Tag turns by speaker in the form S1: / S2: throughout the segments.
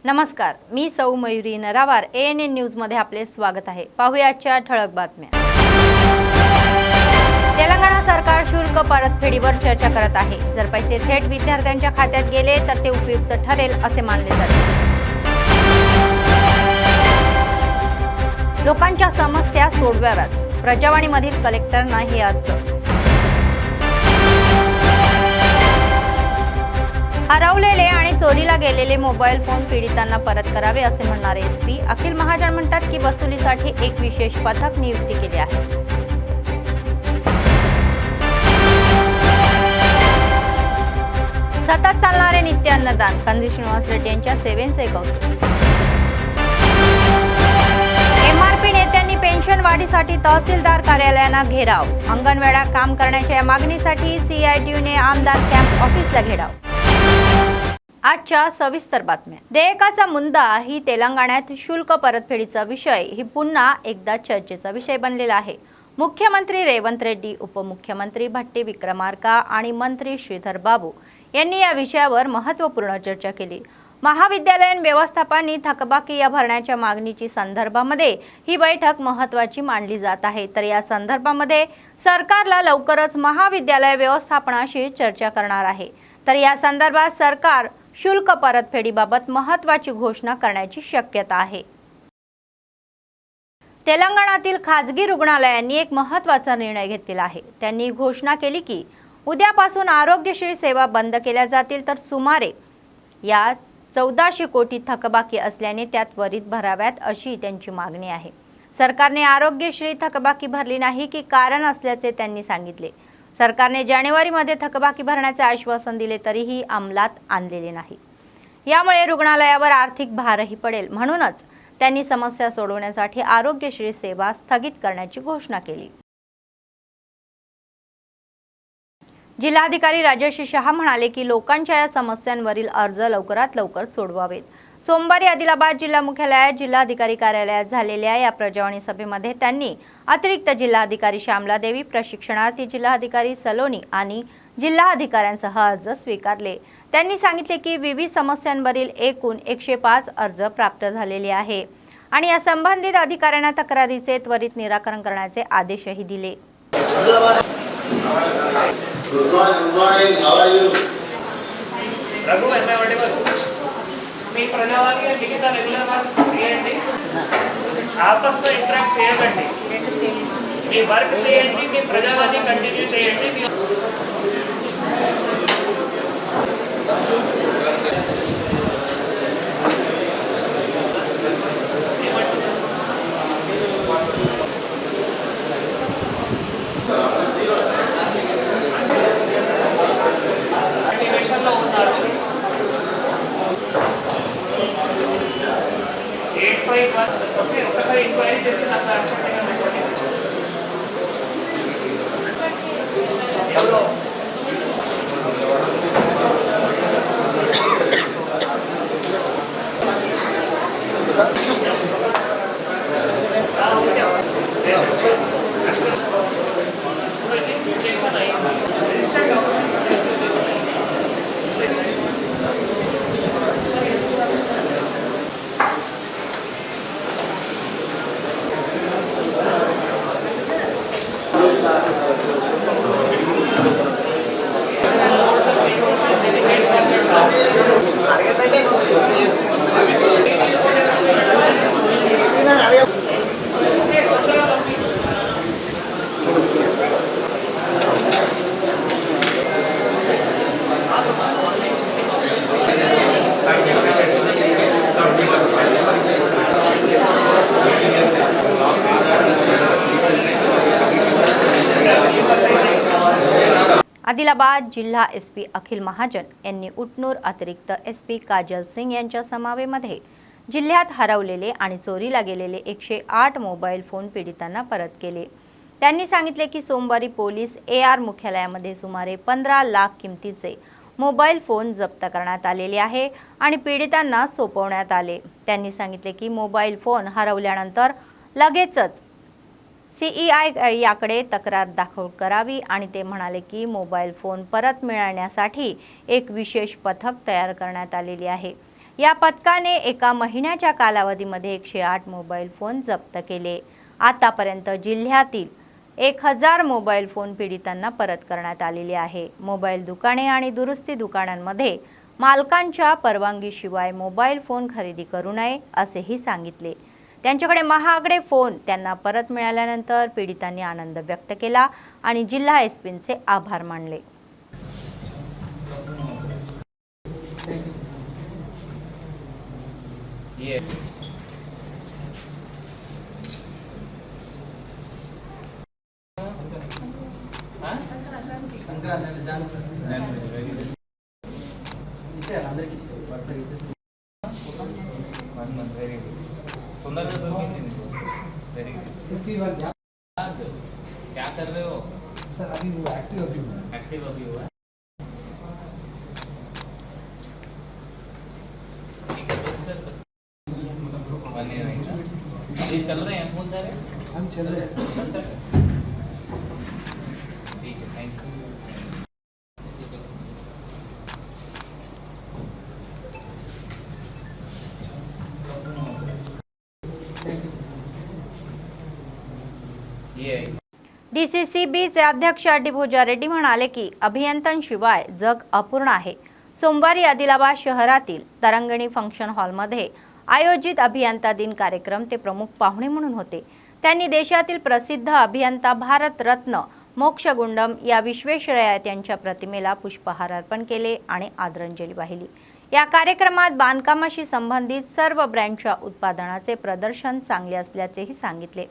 S1: नमस्कार, मी सौ Mayuri नरावार ANN news मध्ये आपले स्वागत आहे। पाहुयाच्या ठळक बातम्या। तेलंगणा सरकार शुल्क परतफेडीवर चर्चा करत आहे। जर पैसे थेट विद्यार्थ्यांच्या खात्यात गेले तर ते उपयुक्त ठरेल असे मानले जाते। लोकांच्या समस्या सोडवाव्यात, प्रजावाणीमधील कलेक्टरना हे अर्ज। हरवलेले आणि चोरीला गेलेले मोबाईल फोन पीडितांना परत करावे असे म्हणणारे SP अखिल महाजन म्हणतात की वसुलीसाठी एक विशेष पथक नियुक्ती केली आहे। सतत चालणारे नित्य अन्नदान, कंदी श्रीनिवास रेड्डी यांच्या सेवेचे कौतुक। MRP नेत्यांनी पेन्शन वाढीसाठी तहसीलदार कार्यालयांना घेराव, अंगणवाड्या काम करण्याच्या मागणीसाठी CITUने आमदार कॅम्प ऑफिसला घेराव। आजच्या सविस्तर बातम्या। देयकाचा मुद्दा ही तेलंगणात शुल्क परतफेडीचा विषय ही पुन्हा एकदा चर्चेचा विषय बनलेला आहे। मुख्यमंत्री रेवंत रेड्डी, उपमुख्यमंत्री भट्टी विक्रमार्का आणि मंत्री श्रीधर बाबू यांनी या विषयावर महत्त्वपूर्ण चर्चा केली। महाविद्यालयीन व्यवस्थापनाने थकबाकी या भरण्याच्या मागणीची संदर्भामध्ये ही बैठक महत्त्वाची मानली जात आहे। तर या संदर्भामध्ये सरकारला लवकरच महाविद्यालय व्यवस्थापनाशी चर्चा करणार आहे। तर या संदर्भात सरकार शुल्क परतफेडीबाबत महत्त्वाची घोषणा करण्याची शक्यता आहे। तेलंगणातील खाजगी रुग्णालयांनी एक महत्त्वाचा निर्णय घेतलेला आहे। त्यांनी घोषणा केली की उद्यापासून आरोग्यश्री सेवा बंद केल्या जातील, तर सुमारे या 1400 कोटी थकबाकी असल्याने त्या त्वरित भराव्यात अशी त्यांची मागणी आहे। सरकारने आरोग्यश्री थकबाकी भरली नाही की कारण असल्याचे त्यांनी सांगितले। सरकारने जानेवारीमध्ये थकबाकी भरण्याचे आश्वासन दिले तरीही अंमलात आणलेले नाही। यामुळे रुग्णालयावर आर्थिक भारही पडेल। म्हणूनच त्यांनी समस्या सोडवण्यासाठी आरोग्यश्री सेवा स्थगित करण्याची घोषणा केली। जिल्हाधिकारी राजश्री शहा म्हणाले की लोकांच्या या समस्यांवरील अर्ज लवकरात लवकर सोडवावेत। सोमवारी आदिलाबाद जिल्हा मुख्यालयात जिल्हाधिकारी कार्यालयात झालेल्या या प्रजावाणी सभेमध्ये त्यांनी अतिरिक्त जिल्हाधिकारी श्यामला देवी, प्रशिक्षणार्थी जिल्हाधिकारी सलोनी आणि जिल्हाधिकाऱ्यांसह अर्ज स्वीकारले। त्यांनी सांगितले की विविध समस्यांवरील एकूण 105 अर्ज प्राप्त झालेले आहे आणि या संबंधित अधिकाऱ्यांना तक्रारीचे त्वरित निराकरण करण्याचे आदेशही दिले।
S2: మీ ప్రజావాణి మిగతా రెగ్యులర్ వర్క్స్ చేయండి, ఆపస్లో ఇంటరాక్ట్ చేయకండి, మీ వర్క్ చేయండి, మీ ప్రజావాణి కంటిన్యూ చేయండి। కంటిన్యూషన్లో ఉన్నారు। 851 ఒకసారి ఎంక్వైరీ చేసి నాకు యాక్షన్ పెట్టండి। ఎవరో
S1: आदिलाबाद जिल्हा SP अखिल महाजन यांनी उटनूर अतिरिक्त SP काजल सिंग यांच्या समावेमध्ये जिल्ह्यात हरवलेले आणि चोरीला गेलेले 108 मोबाईल फोन पीडितांना परत केले। त्यांनी सांगितले की सोमवारी पोलीस AR मुख्यालयामध्ये सुमारे 15 लाख किमतीचे मोबाईल फोन जप्त करण्यात आलेले आहे आणि पीडितांना सोपवण्यात आले। त्यांनी सांगितले की मोबाईल फोन हरवल्यानंतर लगेचच CEI याकडे तक्रार दाखल करावी आणि ते म्हणाले की मोबाईल फोन परत मिळवण्यासाठी एक विशेष पथक तयार करण्यात आलेले आहे। या पथकाने एका महिन्याच्या कालावधीमध्ये 108 मोबाईल फोन जप्त केले. आतापर्यंत जिल्ह्यातील 1000 मोबाईल फोन पीडितांना परत करण्यात आलेले आहे. मोबाईल दुकाने आणि दुरुस्ती दुकानांमध्ये मालकांच्या परवानगीशिवाय मोबाईल फोन खरेदी करू नये असेही सांगितले. त्यांच्याकडे महागडे फोन त्यांना परत मिळाल्यानंतर पीडितांनी आनंद व्यक्त केला आणि जिल्हा एसपींचे आभार मानले.
S3: क्या कर रहे हो
S4: सर? अभी वो एक्टिव
S3: अभी हुआ है ठीक है सर बने नहीं ना अभी चल रहे हैं फोन सारे
S4: हम चल रहे हैं.
S3: ठीक है थैंक यू.
S1: DCCBचे अध्यक्ष अड्डीभोजा रेड्डी म्हणाले की अभियंत्यांशिवाय जग अपूर्ण आहे. सोमवारी आदिलाबाद शहरातील तरंगणी फंक्शन हॉलमध्ये आयोजित अभियंता दिन कार्यक्रम ते प्रमुख पाहुणे म्हणून होते. त्यांनी देशातील प्रसिद्ध अभियंता भारतरत्न मोक्षगुंडम या विश्वेश्वरय्या यांच्या प्रतिमेला पुष्पहार अर्पण केले आणि आदरांजली वाहिली. या कार्यक्रमात बांधकामाशी संबंधित सर्व ब्रँडच्या उत्पादनाचे प्रदर्शन चांगले असल्याचेही सांगितले.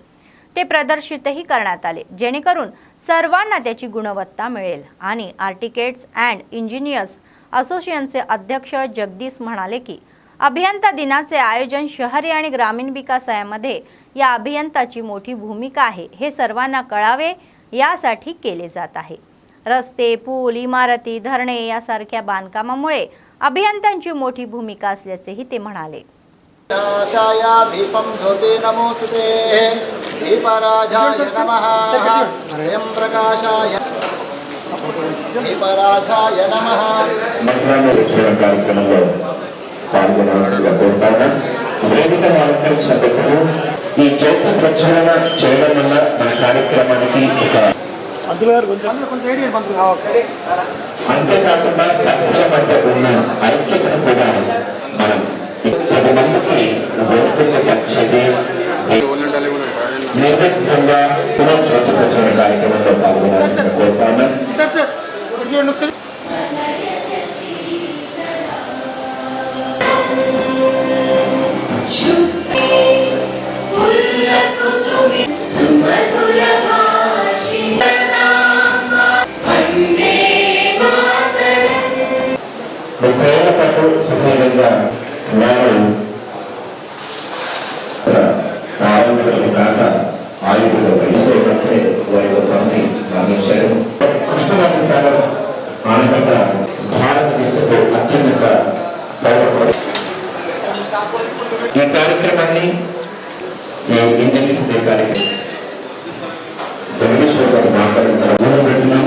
S1: ते प्रदर्शितही करण्यात आले जेणेकरून सर्वांना त्याची गुणवत्ता मिळेल आणि आर्किटेक्ट्स अँड इंजिनियर्स असोसिएशनचे अध्यक्ष जगदीश म्हणाले की अभियंता दिनाचे आयोजन शहरी आणि ग्रामीण विकासामध्ये या अभियंताची मोठी भूमिका आहे हे सर्वांना कळावे यासाठी केले जात आहे. रस्ते, पूल, इमारती, धरणे यासारख्या बांधकामामुळे अभियंत्यांची मोठी भूमिका असल्याचेही ते म्हणाले.
S5: दीपं ज्योति नमोस्तुते दीपराजाय नमः स्वयं प्रकाशाय दीपराजाय नमः.
S6: మంత్రాల కార్యక్రమంలో పాల్గొనవలసిందిగా కోరుతాను. వేదికను అలంకరించిన పెద్దలు ఈ జ్యోతి ప్రజ్వలన చేయడం వల్ల మన కార్యక్రమానికి అంతేకాకుండా సభ్యుల మధ్య ఉన్న ఐక్యతను కూడా మనం 10 మందికి వర్తింపచేది నిర్విఘ్నంగా జ్యోతి ప్రజ్వలన కార్యక్రమంలో పాల్గొనాలని కోరుతాను. ముప్పేళ్ల పాటు సుదీర్ఘంగా వారు ఆరోగ్యాలు కాక ఆయుధులు వయసుకుంటే వారి పని సాధించారు. కృష్ణరాజు సాగర్ ఆనకట్ట భారతదేశపు అత్యున్నత ఈ కార్యక్రమాన్ని ఈ ఇంజనీర్స్ డే కార్యక్రమం జగదీశ్వర్ గారు మాట్లాడుతున్నారు. మొదలుపెడుతున్నాం.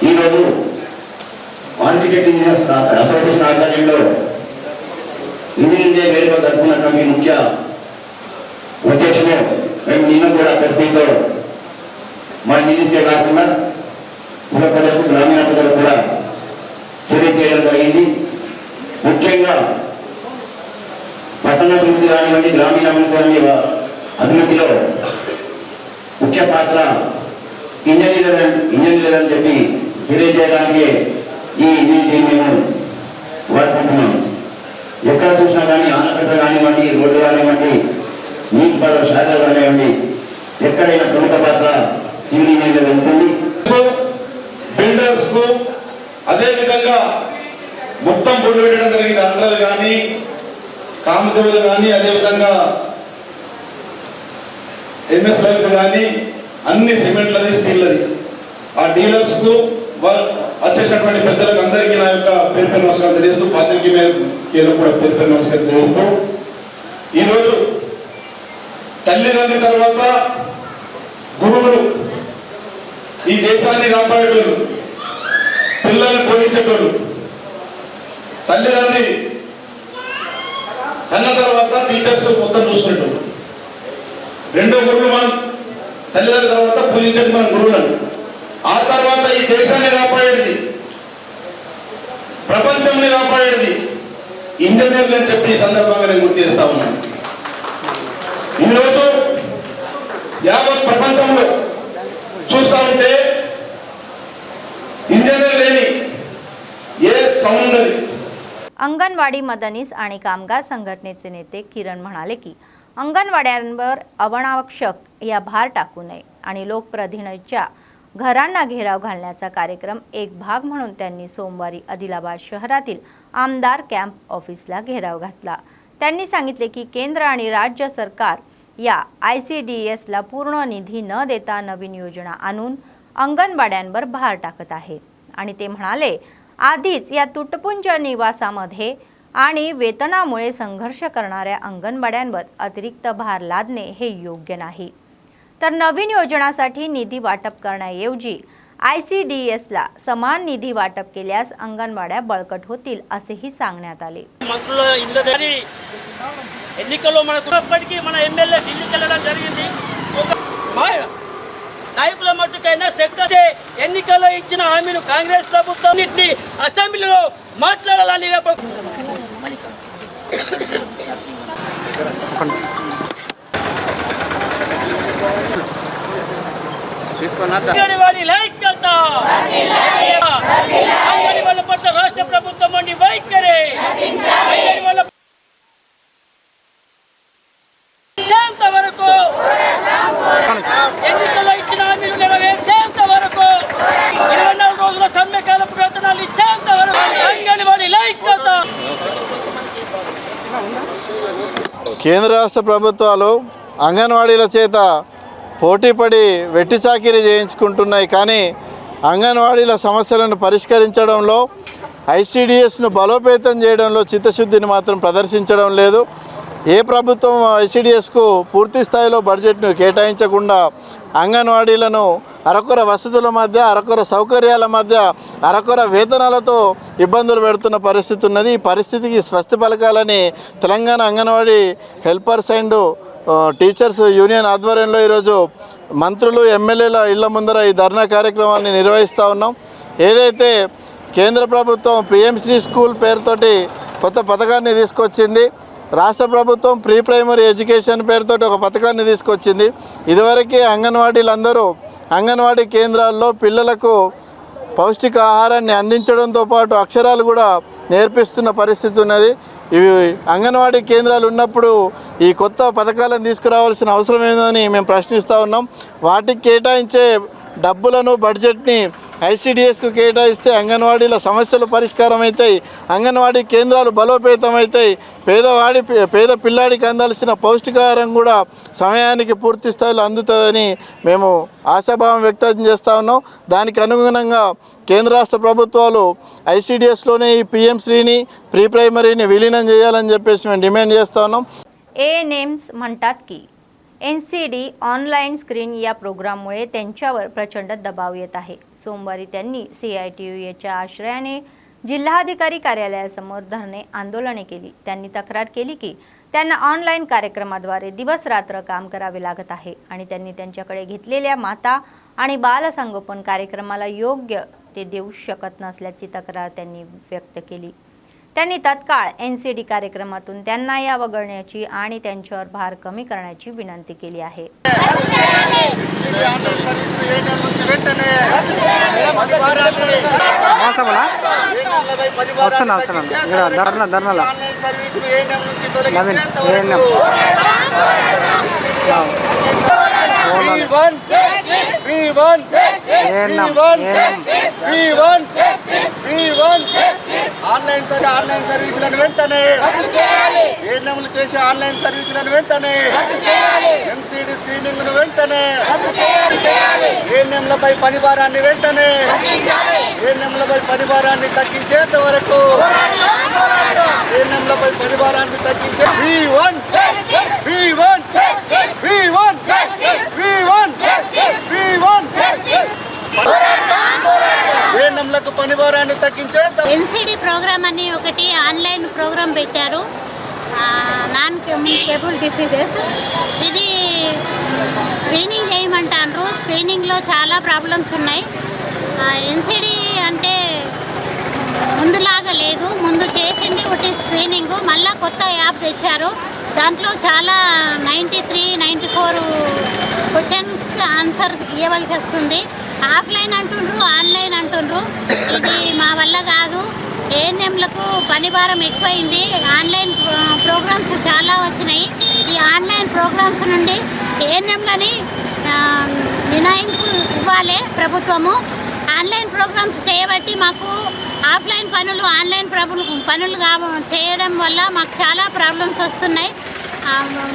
S6: ఈరోజు ఆర్కిటెక్ట్ ఇంజనీర్స్ అసోసియేషన్ ఆధ్వర్యంలో ఇంజనీరింగ్ డే వేడుక జరుపుకున్నటువంటి ముఖ్య ఉద్దేశము మేము నిన్న కూడా ప్రెస్ మీట్లో మా ఇంజనీర్స్ డే కాకుండా పుర ప్రజలకు గ్రామీణ ప్రజలకు కూడా తెలియజేయడం జరిగింది. ముఖ్యంగా పట్టణాభివృద్ధి కానివ్వండి, గ్రామీణ అభివృద్ధిలో ముఖ్య పాత్ర ఇంజనీర్లు అని చెప్పి తెలియజేయడానికి ఈ మేము వాడుకుంటున్నాం. ఎక్కడ చూసినా కానీ ఆనకట్ట కానివ్వండి, రోడ్డు కానివ్వండి, నీటిపారుదల శాఖలు కానివ్వండి, ఎక్కడైనా ప్రముఖ పాత్ర సివిల్ ఇంజనీర్లు ఉంటుంది.
S7: బిల్డర్స్ కు అదేవిధంగా మొత్తం బోర్డు పెట్టడం జరిగింది. అండ్రది కానీ, కామదేవులు కానీ, అదేవిధంగా ఎంఎస్ రైతు కానీ అన్ని సిమెంట్లది, స్టీల్ది. ఆ డీలర్స్ కు వచ్చేసినటువంటి పెద్దలకు అందరికీ నా యొక్క పేరు పేరు నమస్కారం తెలియజేస్తూ, పాత్రికేయులు కూడా పేరు పేరు నమస్కారం తెలియజేస్తూ, ఈరోజు తల్లిదండ్రుల తర్వాత గురువులు ఈ దేశాన్ని కాపాడేటోళ్ళు, పిల్లల్ని పోషించేటోళ్ళు, తల్లిదండ్రి కన్న తర్వాత టీచర్స్ మొత్తం చూసుకుంటాం. రెండో గురువు మనం తల్లిదండ్రుల తర్వాత పూజించేది మనం గురువులను. ఆ తర్వాత ఈ దేశాన్ని కాపాడేది, ప్రపంచంని కాపాడేది ఇంజనీర్లు అని చెప్పి ఈ సందర్భంగా నేను గుర్తు చేస్తా ఉన్నాను. ఈరోజు యావత్ ప్రపంచంలో చూస్తా ఉంటే इंजिनियर लेनी ये कानून नहीं.
S1: अंगणवाडी मदनीस आणि कामगार संघटनेचे नेते किरण म्हणाले की अंगणवाड्यांवर अनावश्यक या भार टाकू नये आणि लोकप्रतिनिधींच्या घरांना घेराव घालण्याचा कार्यक्रम एक भाग म्हणून त्यांनी सोमवारी आदिलाबाद शहरातील आमदार कॅम्प ऑफिसला घेराव घातला. त्यांनी सांगितले की केंद्र आणि राज्य सरकार या ICDSला पूर्ण निधी न देता नवीन योजना आणून अंगणवाड्यांवर भार टाकत आहे आणि ते म्हणाले आधीच या तुटपुंज निवासामध्ये आणि वेतनामुळे संघर्ष करणाऱ्या अंगणवाड्यांवर अतिरिक्त भार लादणे हे योग्य नाही. तर नवीन योजनासाठी निधी वाटप करण्याऐवजी ICDSला समान निधी वाटप केल्यास अंगणवाड्या बळकट होतील असेही सांगण्यात आले.
S8: ఎన్నికల్లో మనకు ఇప్పటికీ మన ఎమ్మెల్యే ఢిల్లీకి వెళ్ళడం జరిగింది. నాయకుల మట్టుకైనా సెక్టర్ ఎన్నికల్లో ఇచ్చిన హామీలు కాంగ్రెస్ ప్రభుత్వం అసెంబ్లీలో మాట్లాడాలని వాళ్ళ పట్ల రాష్ట్ర ప్రభుత్వం వంటి వైఖరి వరకు ఎన్నికల్లో ఇచ్చిన హామీలు నెరవేర్చేంత వరకు 24 రోజుల సమ్మెకాలపు వేతనాలు ఇచ్చేంత వరకు అంగన్వాడీ లైక్యత.
S9: కేంద్ర రాష్ట్ర ప్రభుత్వాలు అంగన్వాడీల చేత పోటీపడి వెట్టి చాకిరీ చేయించుకుంటున్నాయి. కానీ అంగన్వాడీల సమస్యలను పరిష్కరించడంలో ICDSను బలోపేతం చేయడంలో చిత్తశుద్ధిని మాత్రం ప్రదర్శించడం లేదు. ఏ ప్రభుత్వం ICDSకు పూర్తి స్థాయిలో బడ్జెట్ను కేటాయించకుండా అంగన్వాడీలను అరకొర వసతుల మధ్య, అరకొర సౌకర్యాల మధ్య, అరకొర వేతనాలతో ఇబ్బందులు పెడుతున్న పరిస్థితి ఉన్నది. ఈ పరిస్థితికి స్వస్తి పలకాలని Telangana Anganwadi helpers and teachers union ఆధ్వర్యంలో ఈరోజు మంత్రులు ఎమ్మెల్యేల ఇళ్ల ముందర ఈ ధర్నా కార్యక్రమాన్ని నిర్వహిస్తూ ఉన్నాం. ఏదైతే కేంద్ర ప్రభుత్వం PM-Shri స్కూల్ పేరుతోటి కొత్త పథకాన్ని తీసుకొచ్చింది, రాష్ట్ర ప్రభుత్వం ప్రీ ప్రైమరీ ఎడ్యుకేషన్ పేరుతో ఒక పథకాన్ని తీసుకొచ్చింది. ఇదివరకే అంగన్వాడీలందరూ అంగన్వాడీ కేంద్రాల్లో పిల్లలకు పౌష్టికాహారాన్ని అందించడంతో పాటు అక్షరాలు కూడా నేర్పిస్తున్న పరిస్థితి ఉన్నది. ఇవి అంగన్వాడీ కేంద్రాలు ఉన్నప్పుడు ఈ కొత్త పథకాలను తీసుకురావాల్సిన అవసరం ఏందని మేము ప్రశ్నిస్తూ ఉన్నాం. వాటికి కేటాయించే డబ్బులను బడ్జెట్ని ICDSకు కేటాయిస్తే అంగన్వాడీల సమస్యలు పరిష్కారం అవుతాయి, అంగన్వాడీ కేంద్రాలు బలోపేతం అవుతాయి, పేద పిల్లాడికి అందాల్సిన పౌష్టికాహారం కూడా సమయానికి పూర్తి స్థాయిలో అందుతుందని మేము ఆశాభావం వ్యక్తం చేస్తూ ఉన్నాం. దానికి అనుగుణంగా కేంద్ర రాష్ట్ర ప్రభుత్వాలు ICDSలోనే ఈ PM-Shriని ప్రీ ప్రైమరీని విలీనం చేయాలని చెప్పేసి మేము డిమాండ్ చేస్తూ ఉన్నాం.
S1: ANMs म्हणतात की NCD ऑनलाईन स्क्रीन या प्रोग्राममुळे त्यांच्यावर प्रचंड दबाव येत आहे. सोमवारी त्यांनी CITUच्या आश्रयाने जिल्हाधिकारी कार्यालयासमोर धरणे आंदोलने केली. त्यांनी तक्रार केली की त्यांना ऑनलाईन कार्यक्रमाद्वारे दिवस रात्र काम करावे लागत आहे आणि त्यांनी त्यांच्याकडे घेतलेल्या माता आणि बालसंगोपन कार्यक्रमाला योग्य ते देऊ शकत नसल्याची तक्रार त्यांनी व्यक्त केली. त्यांनी तत्काळ NCD कार्यक्रमातून त्यांना या वगळण्याची आणि त्यांच्यावर भार कमी करण्याची विनंती केली आहे.
S5: ఆన్లైన్ సర్వీసులను వెంటనే ఏఎన్ఎంలు చేసే ఆన్లైన్ సర్వీసులను వెంటనే NCD స్క్రీనింగ్ను వెంటనే ఏఎన్ఎంలపై పని భారాన్ని వెంటనే ఏఎన్ఎంలపై పని భారాన్ని తగ్గించేంత వరకు ఏఎన్ఎంలపై పని భారాన్ని తగ్గించే
S10: NCD ప్రోగ్రామ్ అని ఒకటి ఆన్లైన్ ప్రోగ్రామ్ పెట్టారు. Non communicable diseases. ఇది స్క్రీనింగ్ చేయమంటారు. స్క్రీనింగ్లో చాలా ప్రాబ్లమ్స్ ఉన్నాయి. ఎన్సిడి అంటే ముందులాగా లేదు. ముందు చేసింది ఒకటి స్క్రీనింగ్, మళ్ళీ కొత్త యాప్ తెచ్చారు. దాంట్లో చాలా 93, 94 క్వశ్చన్స్కి ఆన్సర్ ఇవ్వవలసి వస్తుంది. ఆఫ్లైన్ అంటుండ్రు, ఆన్లైన్ అంటుండ్రు. ఇది మా వల్ల కాదు. ఏఎన్ఎంలకు పని భారం ఎక్కువైంది. ఆన్లైన్ ప్రోగ్రామ్స్ చాలా వచ్చినాయి. ఈ ఆన్లైన్ ప్రోగ్రామ్స్ నుండి ఏఎన్ఎంలని మినహాయింపు ఇవ్వాలి ప్రభుత్వము. ఆన్లైన్ ప్రోగ్రామ్స్ చేయబట్టి మాకు ఆఫ్లైన్ పనులు ఆన్లైన్ పనులు చేయడం వల్ల మాకు చాలా ప్రాబ్లమ్స్ వస్తున్నాయి.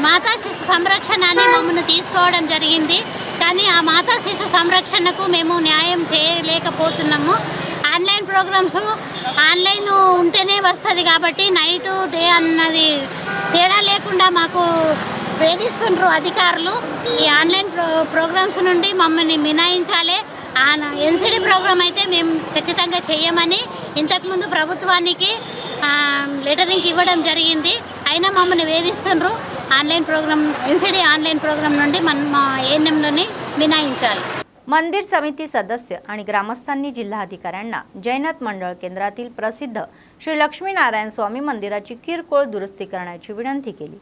S10: మాతా శిశు సంరక్షణ అని మమ్మల్ని తీసుకోవడం జరిగింది. కానీ ఆ మాతా శిశు సంరక్షణకు మేము న్యాయం చేయలేకపోతున్నాము. ఆన్లైన్ ప్రోగ్రామ్స్ ఆన్లైన్ ఉంటేనే వస్తుంది కాబట్టి నైటు డే అన్నది తేడా లేకుండా మాకు వేధిస్తుండ్రు అధికారులు. ఈ ఆన్లైన్ ప్రోగ్రామ్స్ నుండి మమ్మల్ని మినహాయించాలి. ఎన్సిడి ప్రోగ్రామ్ అయితే మేము ఖచ్చితంగా చేయమని ఇంతకుముందు ప్రభుత్వానికి లెటరింగ్ ఇవ్వడం జరిగింది. అయినా మమ్మల్ని వేధిస్తుండ్రు. ఆన్లైन प्रोग्राम एनसीडी ऑनलाइन प्रोग्राम నుండి మా ఏఎన్ఎంలోని మినహాయించాలి.
S1: मंदिर समिती सदस्य आणि ग्रामस्थांनी जिल्हाधिकाऱ्यांना जैनत मंडळ केंद्रातील प्रसिद्ध श्री लक्ष्मीनारायण स्वामी मंदिराची किरकोळ दुरुस्ती करण्याची विनंती केली.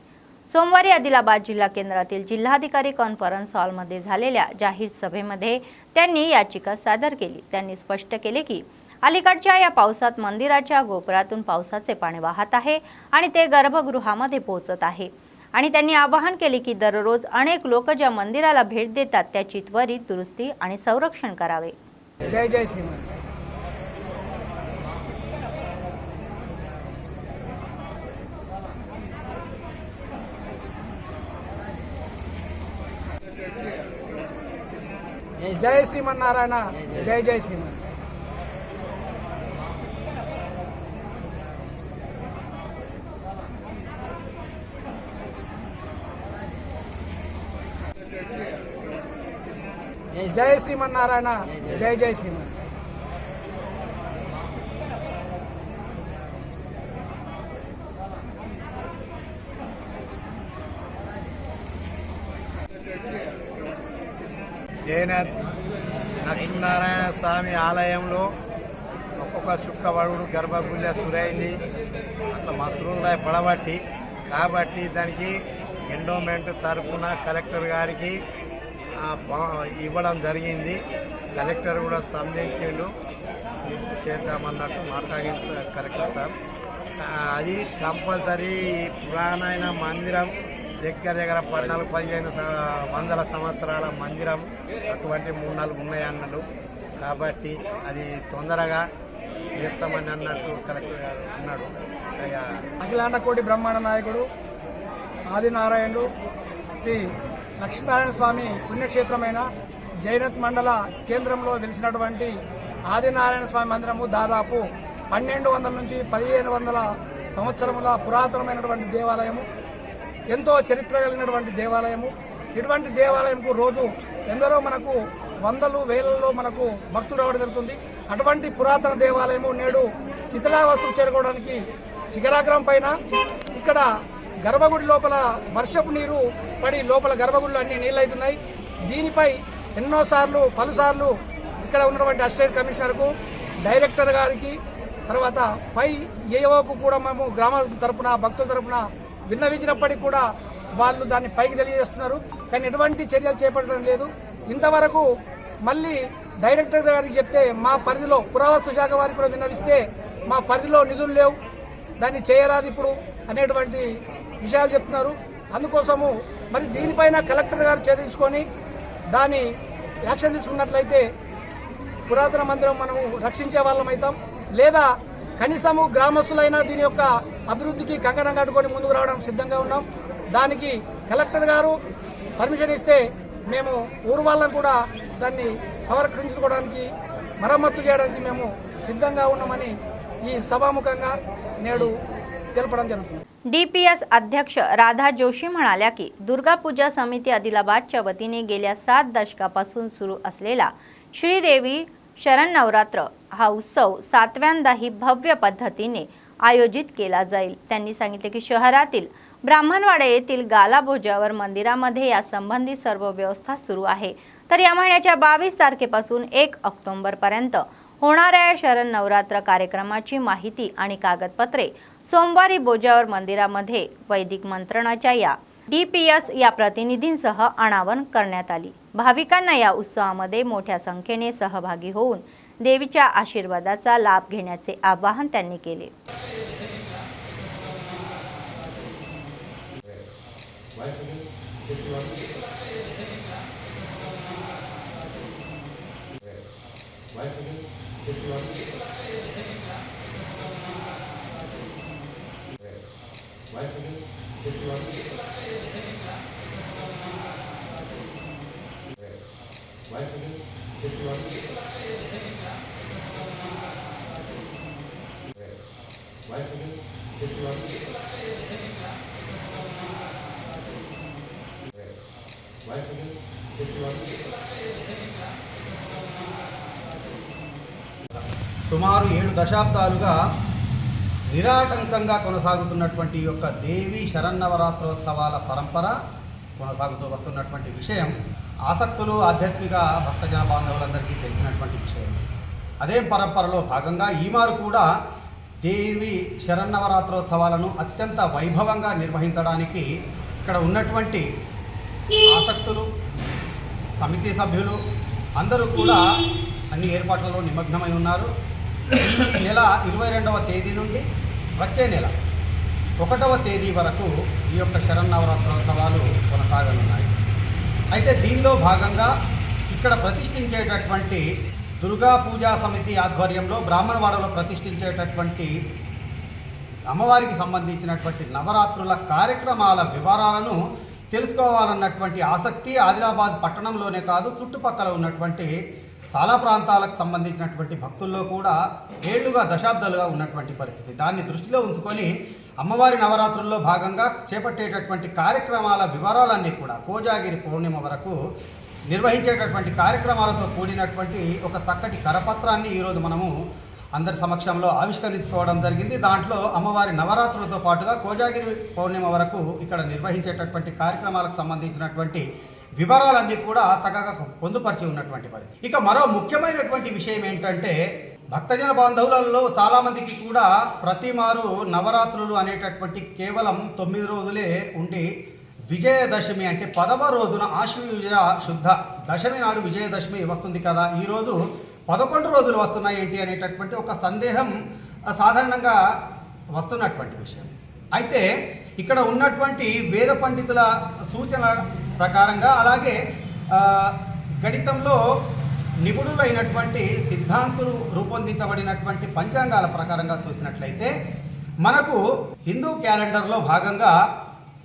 S1: सोमवारी आदिलाबाद जिल्हा केंद्रातील जिल्हाधिकारी कॉन्फरन्स हॉलमध्ये झालेल्या जाहीर सभेमध्ये त्यांनी याचिका सादर केली. त्यांनी स्पष्ट केले की अलीकडच्या या पावसात मंदिराच्या गोपुरातून पावसाचे पाणी वाहत आहे आणि ते गर्भगृहामध्ये पोहोचत आहे आणि त्यांनी आवाहन केले की दररोज अनेक लोक ज्या मंदिराला भेट देतात त्याची त्वरित दुरुस्ती आणि संरक्षण करावे.
S4: जय जय श्रीमान. जय श्रीमान नारायण. जय जय श्रीमान. जय श्रीमान नारायण. जय जय श्रीमान.
S11: జైనత్ లక్ష్మీనారాయణ స్వామి ఆలయంలో ఒక్కొక్క శుక్రవాడు గర్భగుళ్ళ సురైంది అట్లా మసరూరులో పడబట్టి కాబట్టి దానికి ఎండోమెంట్ తరఫున కలెక్టర్ గారికి ఇవ్వడం జరిగింది. కలెక్టర్ కూడా సంధించిండు చేద్దామన్నట్టు మాట్లాడింది కలెక్టర్ సార్. అది కంపల్సరీ పురాణైన మందిరం దగ్గర 14-15 వందల సంవత్సరాల మందిరం అటువంటి 3-4 ఉన్నాయి అన్నాడు. కాబట్టి అది తొందరగా చేస్తామని అన్నట్టు కలెక్టర్ గారు అన్నాడు.
S4: అఖిలాండ కోటి బ్రహ్మాండ నాయకుడు ఆదినారాయణుడు శ్రీ లక్ష్మీనారాయణ స్వామి పుణ్యక్షేత్రమైన జైనత్ మండల కేంద్రంలో వెలిసినటువంటి ఆదినారాయణ స్వామి మందిరము దాదాపు 1200 నుంచి 1500 సంవత్సరముల పురాతనమైనటువంటి దేవాలయము. ఎంతో చరిత్ర కలిగినటువంటి దేవాలయము. ఇటువంటి దేవాలయంకు రోజు ఎందరో మనకు వందలు వేలలో మనకు భక్తులు రావడం జరుగుతుంది. అటువంటి పురాతన దేవాలయము నేడు శిథిలావస్థకు చేరుకోవడానికి శిఖరాగ్రం పైన ఇక్కడ గర్భగుడి లోపల వర్షపు నీరు పడి లోపల గర్భగుడిలో అన్ని నీళ్ళు అవుతున్నాయి. దీనిపై ఎన్నోసార్లు పలుసార్లు ఇక్కడ ఉన్నటువంటి అసిస్టెంట్ కమిషనర్కు, డైరెక్టర్ గారికి, తర్వాత పై ఏఓకు కూడా మేము గ్రామ తరపున భక్తుల తరపున విన్నవించినప్పటికీ కూడా వాళ్ళు దాన్ని పైకి తెలియజేస్తున్నారు. కానీ ఎటువంటి చర్యలు చేపట్టడం లేదు. ఇంతవరకు మళ్ళీ డైరెక్టర్ గారికి చెప్తే మా పరిధిలో పురావస్తు శాఖ వారికి కూడా విన్నవిస్తే మా పరిధిలో నిధులు లేవు, దాన్ని చేయరాదు ఇప్పుడు అనేటువంటి విషయాలు చెప్తున్నారు. అందుకోసము మరి దీనిపైన కలెక్టర్ గారు చర్య తీసుకొని దాన్ని యాక్షన్ తీసుకున్నట్లయితే పురాతన మందిరం మనము రక్షించే వాళ్ళం అవుతాం. లేదా కనీసము గ్రామస్తులైనా దీని యొక్క అభివృద్ధికి కంకణం కట్టుకొని ముందుకు రావడానికి సిద్ధంగా ఉన్నాం. దానికి కలెక్టర్ గారు పర్మిషన్ ఇస్తే మేము ఊరు వాళ్ళని కూడా దాన్ని సంరక్షించుకోవడానికి మరమ్మత్తు చేయడానికి మేము సిద్ధంగా ఉన్నామని ఈ सभामुखंगा నేడు తెలపడం జరుగుతుంది.
S1: डीपीएस अध्यक्ष राधा जोशी म्हणाल्या की दुर्गा पूजा समिती आदिलाबादच्या वतीने गेल्या 7 दशकापासून सुरू असलेला श्रीदेवी शरण नवरात्र हा उत्सव 7व्यांदाही भव्य पद्धतीने आयोजित केला जाईल। त्यांनी सांगितले की शहरातील ब्राह्मणवाडा येथील गाला भोजावर मंदिरामध्ये यासंबंधी सर्व व्यवस्था सुरू आहे। तर या महिन्याच्या 22 तारखेपासून 1 ऑक्टोबरपर्यंत होणाऱ्या शरण नवरात्र कार्यक्रमाची माहिती आणि कागदपत्रे सोमवारी बोजावर मंदिरामध्ये वैदिक मंत्रणाच्या या DPS या प्रतिनिधींसह अनावरण करण्यात आली। भाविकांना या उत्सवामध्ये मोठ्या संख्येने सहभागी होऊन देवीच्या आशीर्वादाचा लाभ घेण्याचे आवाहन त्यांनी केले।
S11: సుమారు 7 దశాబ్దాలుగా నిరాటంకంగా కొనసాగుతున్నటువంటి ఈ యొక్క దేవి శరన్నవరాత్రోత్సవాల పరంపర కొనసాగుతూ వస్తున్నటువంటి విషయం ఆసక్తులు ఆధ్యాత్మిక భక్తజన బాంధవులందరికీ తెలిసినటువంటి విషయం। అదే పరంపరలో భాగంగా ఈమారు కూడా దేవి శరన్నవరాత్రోత్సవాలను అత్యంత వైభవంగా నిర్వహించడానికి ఇక్కడ ఉన్నటువంటి ఆసక్తులు సమితి సభ్యులు అందరూ కూడా అన్ని ఏర్పాట్లలో నిమగ్నమై ఉన్నారు। ఈ నెల 22వ తేదీ నుండి వచ్చే నెల 1వ తేదీ వరకు ఈ యొక్క శరన్నవరాత్రోత్సవాలు కొనసాగనున్నాయి। అయితే దీనిలో భాగంగా ఇక్కడ ప్రతిష్ఠించేటటువంటి దుర్గా పూజా సమితి ఆధ్వర్యంలో బ్రాహ్మణవాడలో ప్రతిష్ఠించేటటువంటి అమ్మవారికి సంబంధించినటువంటి నవరాత్రుల కార్యక్రమాల వివరాలను తెలుసుకోవాలన్నటువంటి ఆసక్తి ఆదిలాబాద్ పట్టణంలోనే కాదు చుట్టుపక్కల ఉన్నటువంటి చాలా ప్రాంతాలకు సంబంధించినటువంటి భక్తుల్లో కూడా ఏళ్లుగా దశాబ్దాలుగా ఉన్నటువంటి పరిస్థితి। దాన్ని దృష్టిలో ఉంచుకొని అమ్మవారి నవరాత్రుల్లో భాగంగా చేపట్టేటటువంటి కార్యక్రమాల వివరాలన్నీ కూడా కోజాగిరి పౌర్ణిమ వరకు నిర్వహించేటటువంటి కార్యక్రమాలతో కూడినటువంటి ఒక చక్కటి కరపత్రాన్ని ఈరోజు మనము అందరి సమక్షంలో ఆవిష్కరించుకోవడం జరిగింది। దాంట్లో అమ్మవారి నవరాత్రులతో పాటుగా కోజాగిరి పౌర్ణిమ వరకు ఇక్కడ నిర్వహించేటటువంటి కార్యక్రమాలకు సంబంధించినటువంటి వివరాలన్నీ కూడా చక్కగా పొందుపరిచి ఉన్నటువంటి పరిస్థితి। ఇక మరో ముఖ్యమైనటువంటి విషయం ఏంటంటే భక్తజన బాంధవులలో చాలామందికి కూడా ప్రతిమారు నవరాత్రులు అనేటటువంటి కేవలం 9 రోజులే ఉండి విజయదశమి అంటే 10వ రోజున ఆశ్వయుజ శుద్ధ దశమి నాడు విజయదశమి వస్తుంది కదా, ఈరోజు 11 రోజులు వస్తున్నాయి ఏంటి అనేటటువంటి ఒక సందేహం సాధారణంగా వస్తున్నటువంటి విషయం। అయితే ఇక్కడ ఉన్నటువంటి వేద పండితుల సూచన ప్రకారంగా అలాగే గణితంలో నిపుణులైనటువంటి సిద్ధాంతులు రూపొందించబడినటువంటి పంచాంగాల ప్రకారంగా చూసినట్లయితే మనకు హిందూ క్యాలెండర్లో భాగంగా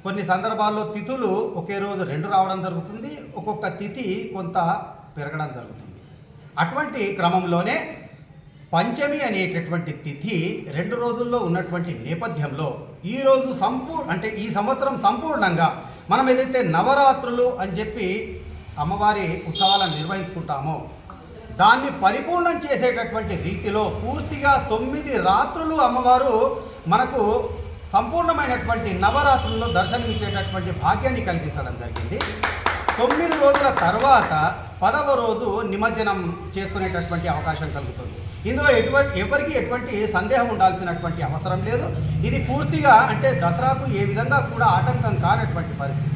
S11: కొన్ని సందర్భాల్లో తిథులు ఒకే రోజు 2 రావడం జరుగుతుంది, ఒక్కొక్క తిథి కొంత పెరగడం జరుగుతుంది। అటువంటి క్రమంలోనే పంచమి అనేటటువంటి తిథి 2 రోజుల్లో ఉన్నటువంటి నేపథ్యంలో ఈరోజు అంటే ఈ సంవత్సరం సంపూర్ణంగా మనం ఏదైతే నవరాత్రులు అని చెప్పి అమ్మవారి ఉత్సవాలను నిర్వహించుకుంటామో దాన్ని పరిపూర్ణం చేసేటటువంటి రీతిలో పూర్తిగా 9 రాత్రులు అమ్మవారు మనకు సంపూర్ణమైనటువంటి నవరాత్రుల్లో దర్శనమిచ్చేటటువంటి భాగ్యాన్ని కలిగించడం జరిగింది। 9 రోజుల తర్వాత 10వ రోజు నిమజ్జనం చేసుకునేటటువంటి అవకాశం కలుగుతుంది। ఇందులో ఎవరికి ఎటువంటి సందేహం ఉండాల్సినటువంటి అవసరం లేదు। ఇది పూర్తిగా అంటే దసరాకు ఏ విధంగా కూడా ఆటంకం కానటువంటి పరిస్థితి।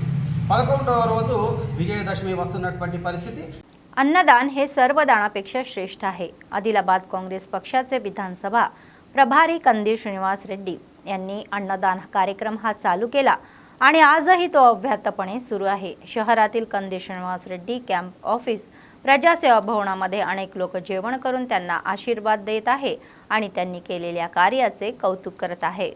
S11: 11వ రోజు విజయదశమి వస్తున్నటువంటి పరిస్థితి।
S1: अन्नदान हे सर्व दानापेक्षा श्रेष्ठ आहे। आदिलाबाद काँग्रेस पक्षाचे विधानसभा प्रभारी कंदील श्रीनिवास रेड्डी यांनी अन्नदान कार्यक्रम हा चालू केला आणि आजही तो अव्याहतपणे सुरू आहे। शहरातील कंदील श्रीनिवास रेड्डी कॅम्प ऑफिस प्रजासेवा भवनामध्ये अनेक लोक जेवण करून त्यांना आशीर्वाद देत आहे आणि त्यांनी केलेल्या कार्याचे कौतुक करत आहे।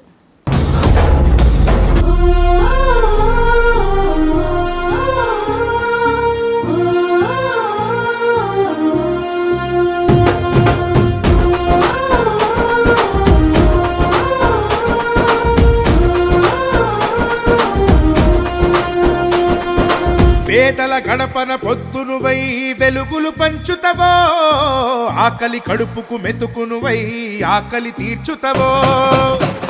S12: పేదల గడపన పొద్దునువై వెలుగులు పంచుతవో, ఆకలి కడుపుకు మెతుకునువై ఆకలి తీర్చుతవో,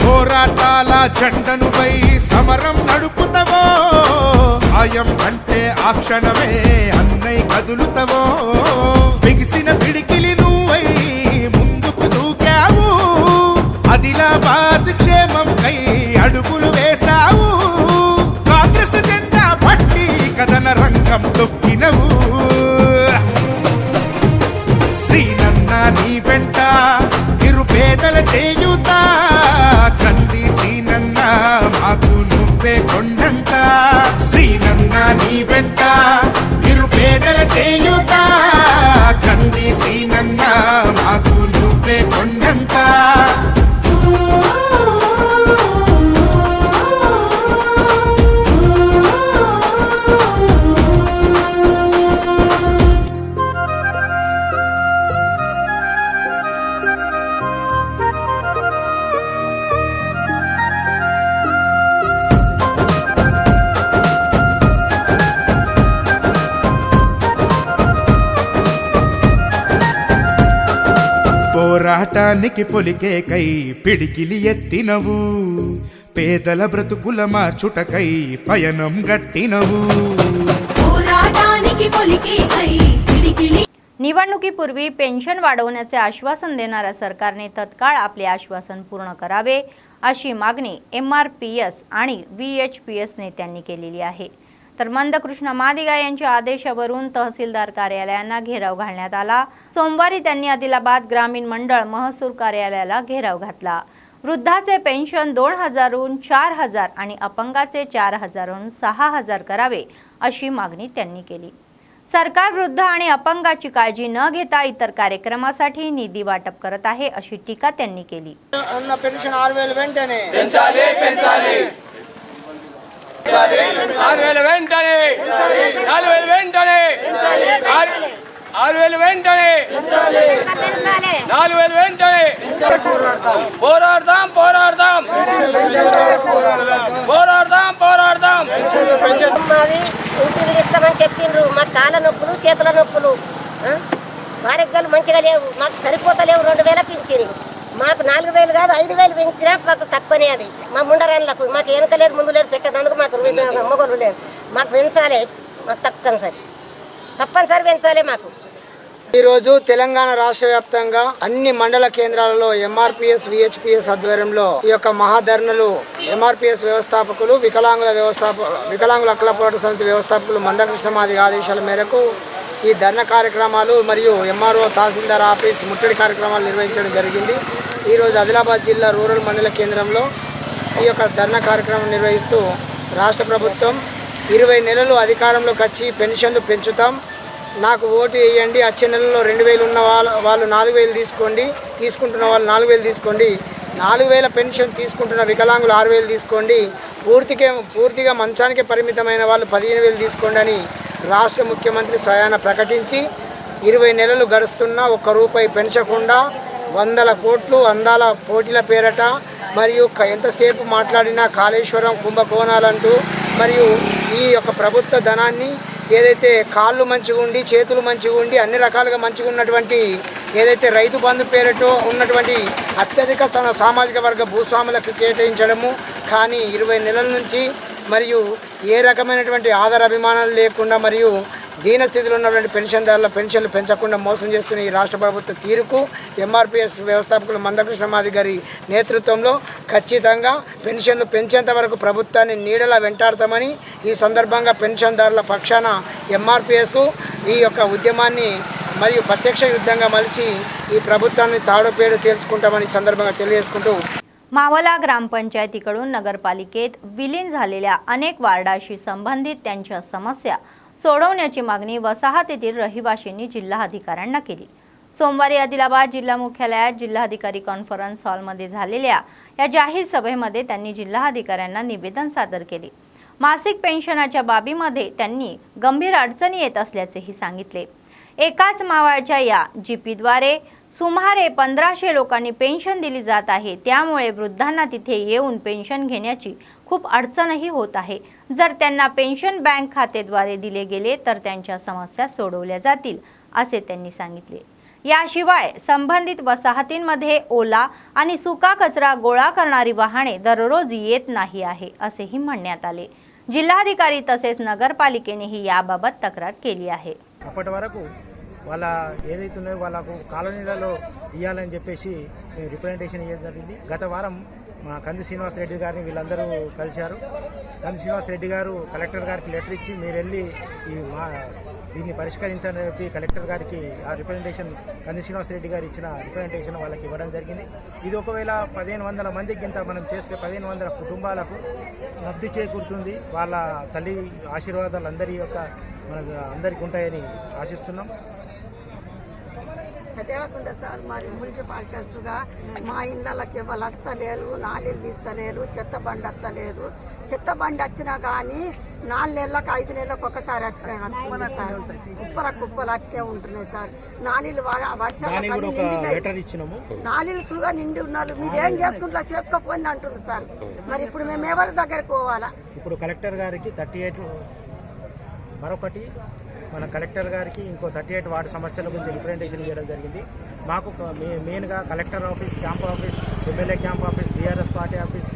S12: పోరాటాల జెండనువై సమరం నడుపుతవో, సాయం అంటే ఆ క్షణమే అన్నై కదులుతవో, బిగిసిన పిడికిలి నువ్వై ముందుకు దూకావు, ఆదిలాబాద్ క్షేమం కై అడుగులు వేశావు, కాంగ్రెస్ జెండా పట్టి కథన రంగం తొక్కినవు, శ్రీనన్న నీ వెంట నిరుపేదల చేయుత, కంది శ్రీనన్న మాకు నువ్వే కొండంత, శ్రీనన్న నీ వెంట నిరుపేదల చేయుత, కంది శ్రీనన్న మాకు నువ్వే కొండంత. పోరాటానికి పొలికే కై పిడికిలి ఎత్తినవు, పేదల బ్రతుకుల మార్చుటకై పయనం గట్టినవు.
S1: निवडणुकीपूर्वी पेन्शन वाढवण्याचे आश्वासन देणाऱ्या सरकारने तत्काळ आपले आश्वासन पूर्ण करावे अशी मागणी MRPS आणि VHPS नेत्यांनी केलेली आहे. तर मंदकृष्ण मादिगा यांच्या आदेशावरून तहसीलदार कार्यालयांना घेराव घालण्यात आला. सोमवारी त्यांनी आदिलाबाद ग्रामीण मंडळ महसूल कार्यालयाला घेराव घातला. वृद्धाचे पेन्शन 2000 4000 आणि अपंगाचे 4000 6000 करावे अशी मागणी त्यांनी केली. सरकार वृद्ध आणि अपंगाची काळजी न घेता इतर कार्यक्रमासाठी निधी वाटप करत आहे अशी टीका त्यांनी केली.
S4: పెన్షన్ 6000 వెంటనే
S8: పెంచాలి పెంచాలి 6000 వెంటనే 4000 వెంటనే 6000 వెంటనే 4000 వెంటనే పోరాడదాం పోరాడదాం పోరాడదాం పోరాడదాం.
S13: మాది పింఛన్లు ఇస్తామని చెప్పిండ్రు. మాకు కాళ్ళ నొప్పులు చేతుల నొప్పులు ఆరోగ్యాలు మంచిగా లేవు. మాకు సరిపోతలేవు. 2000 పింఛన్లు మాకు 4000 కాదు 5000 పెంచినా మాకు తక్కువనే. అది మా ముండరాళ్ళకు మాకు వెనక లేదు ముందు లేదు పెట్టేందుకు మాకు మొగలు లేదు. మాకు పెంచాలి. మాకు తప్పనిసరి పెంచాలి. మాకు
S4: ఈరోజు తెలంగాణ రాష్ట్ర వ్యాప్తంగా అన్ని మండల కేంద్రాలలో MRPS VHPS ఆధ్వర్యంలో ఈ యొక్క మహాధర్నలు MRPS వ్యవస్థాపకులు వికలాంగుల హక్కుల పోరాట సమితి వ్యవస్థాపకులు మందకృష్ణ మాదిగ ఆదేశాల మేరకు ఈ ధర్నా కార్యక్రమాలు మరియు MRO తహసీల్దార్ ఆఫీస్ ముట్టడి కార్యక్రమాలు నిర్వహించడం జరిగింది. ఈరోజు ఆదిలాబాద్ జిల్లా రూరల్ మండల కేంద్రంలో ఈ యొక్క ధర్నా కార్యక్రమం నిర్వహిస్తూ రాష్ట్ర ప్రభుత్వం 20 నెలలు అధికారంలోకి వచ్చి పెన్షన్లు పెంచుతాం, నాకు ఓటు వేయండి, వచ్చే నెలలో 2000 ఉన్న వాళ్ళు 4000 తీసుకోండి, తీసుకుంటున్న వాళ్ళు 4000 తీసుకోండి, 4000 పెన్షన్ తీసుకుంటున్న వికలాంగులు 6000 తీసుకోండి, పూర్తిగా మంచానికి పరిమితమైన వాళ్ళు 15000 తీసుకోండి అని రాష్ట్ర ముఖ్యమంత్రి స్వయాన ప్రకటించి 20 నెలలు గడుస్తున్నా ఒక్క రూపాయి పెంచకుండా 100 కోట్లు అందాల పోటీల పేరట మరియు ఎంతసేపు మాట్లాడినా కాళేశ్వరం కుంభకోణాలంటూ మరియు ఈ యొక్క ప్రభుత్వ ధనాన్ని ఏదైతే కాళ్ళు మంచిగా ఉండి చేతులు మంచిగా ఉండి అన్ని రకాలుగా మంచిగా ఉన్నటువంటి ఏదైతే రైతు బంధు పేరుతో ఉన్నటువంటి అత్యధిక తన సామాజిక వర్గ భూస్వాములకు కేటాయించడము, కానీ 20 నెలల నుంచి మరియు ఏ రకమైనటువంటి ఆధార అభిమానాలు లేకుండా మరియు దీనస్థితిలో ఉన్నటువంటి పెన్షన్దారుల పెన్షన్లు పెంచకుండా మోసం చేస్తున్న ఈ రాష్ట్ర ప్రభుత్వ తీరుకు MRPS వ్యవస్థాపకులు మందకృష్ణ మాదిగ గారి నేతృత్వంలో ఖచ్చితంగా పెన్షన్లు పెంచేంత వరకు ప్రభుత్వాన్ని నీడలా వెంటాడతామని ఈ సందర్భంగా పెన్షన్దారుల పక్షాన MRPS ఈ యొక్క ఉద్యమాన్ని మరియు ప్రత్యక్ష యుద్ధంగా మలిచి ఈ ప్రభుత్వాన్ని తాడోపేడు తేల్చుకుంటామని సందర్భంగా తెలియజేసుకుంటూ
S1: मावला ग्रामपंचायतीकडून नगरपालिकेत विलीन झालेल्या अनेक वार्डाशी संबंधित त्यांच्या समस्या सोडवण्याची मागणी वसाहतीतील रहिवाशांनी जिल्हाधिकाऱ्यांना केली. सोमवारी आदिलाबाद जिल्हा मुख्यालयात जिल्हाधिकारी कॉन्फरन्स हॉलमध्ये झालेल्या या जाहीर सभेमध्ये त्यांनी जिल्हाधिकाऱ्यांना निवेदन सादर केले. मासिक पेन्शनाच्या बाबीमध्ये त्यांनी गंभीर अडचणी येत असल्याचेही सांगितले. एकाच मावळाच्या या जीपीद्वारे सुमारे 1500 लोकांनी पेन्शन दिली जात आहे। त्यामुळे वृद्धांना तिथे येऊन पेन्शन घेण्याची खूप अडचणही होत आहे। जर त्यांना पेन्शन बँक खात्याद्वारे दिले गेले तर त्यांच्या समस्या सोडवल्या जातील असे त्यांनी सांगितले। याशिवाय संबंधित वसाहतींमध्ये ओला आणि सुका कचरा गोळा करणारी वाहने दररोज येत नाही आहे असेही म्हणण्यात आले। जिल्हाधिकारी तसेच नगरपालिकेनेही याबाबत तक्रार केली आहे।
S4: అప్పటి వరకు వాళ్ళ ఏదైతే ఉన్నాయో వాళ్ళకు కాలనీలలో ఇవ్వాలని చెప్పేసి మేము రిప్రజెంటేషన్ ఇవ్వడం జరిగింది। గత వారం మా కంది శ్రీనివాస్ రెడ్డి గారిని వీళ్ళందరూ కలిశారు। కంది శ్రీనివాస్ రెడ్డి గారు కలెక్టర్ గారికి లెటర్ ఇచ్చి మీరు వెళ్ళి దీన్ని పరిష్కరించాలని చెప్పి కలెక్టర్ గారికి ఆ రిప్రజెంటేషన్ కంది శ్రీనివాస్ రెడ్డి గారు ఇచ్చిన రిప్రజెంటేషన్ వాళ్ళకి ఇవ్వడం జరిగింది। ఇది ఒకవేళ 1500 మందికి ఇంత మనం చేస్తే 1500 కుటుంబాలకు లబ్ధి చేకూరుతుంది। వాళ్ళ తల్లి ఆశీర్వాదాలు అందరికీ ఉంటాయని ఆశిస్తున్నాం।
S13: అదే కాకుండా సార్ మరి మున్సిపాలిటీస్గా మా ఇళ్ళకి వాళ్ళు వస్తలేరు, నాళీలు తీస్తలేరు, చెత్త బండి వస్తలేదు। చెత్త బండి వచ్చినా కానీ 4 నెలలకు 5 నెలలకు ఒకసారి వచ్చినా సార్ కుప్పలు అట్టే ఉంటున్నాయి సార్। నాళీలు నాళీలు చూగా నిండి ఉన్నారు, మీరు ఏం చేసుకుంటా చేసుకోపోయింది అంటున్నారు సార్। మరి ఇప్పుడు మేము ఎవరి దగ్గరికి పోవాలా?
S4: ఇప్పుడు కలెక్టర్ గారికి 38 మరొకటి మన కలెక్టర్ గారికి ఇంకో 38 వార్డు సమస్యల గురించి రిప్రజెంటేషన్ ఇవ్వడం జరిగింది। మాకు మెయిన్గా collector office, camp office, MLA camp office, BRS party office,